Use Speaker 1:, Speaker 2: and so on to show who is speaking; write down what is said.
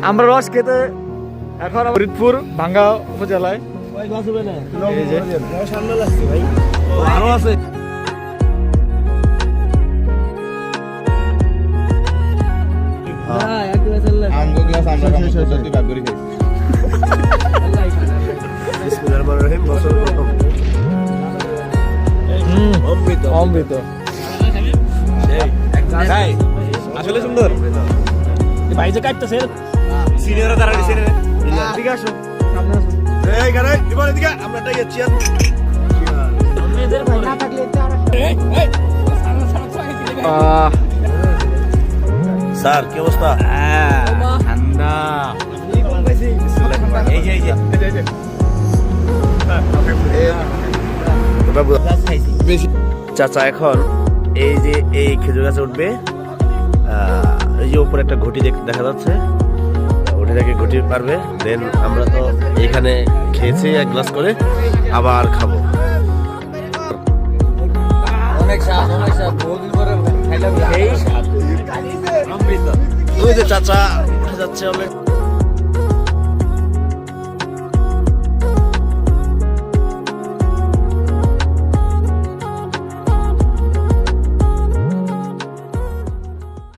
Speaker 1: আমরা রস খেতে এখন ফরিদপুর ভাঙ্গা উপজেলায় এই যে
Speaker 2: আরো আছে
Speaker 3: আমগো গ্লাস আমরা দুই ভাগ করে খাইছি
Speaker 2: বিসমিল্লাহির রহমানির রহিম বছর প্রথম অমৃত
Speaker 1: অমৃত
Speaker 2: ভাই আসলে সুন্দর
Speaker 1: ভাই যে কাটতেছে
Speaker 2: সিনিয়ররা তারা দিছে
Speaker 1: ঠিক আছে সামনে আসুন
Speaker 2: এই গারে এবারে দিকে আমরা একটা চেয়ার স্যার কি অবস্থা
Speaker 1: ঠান্ডা
Speaker 2: এই যে চাচা এখন এই যে এই খেজুর গাছে উঠবে এই যে উপরে একটা ঘটি দেখা যাচ্ছে ওটা থেকে ঘটি পারবে দেন আমরা তো এখানে খেয়েছি এক গ্লাস করে আবার খাবো
Speaker 1: অনেক স্বাদ বহুদিন পরে খাইলাম এই স্বাদ
Speaker 2: ওই যে চাচা উঠে যাচ্ছে অনেক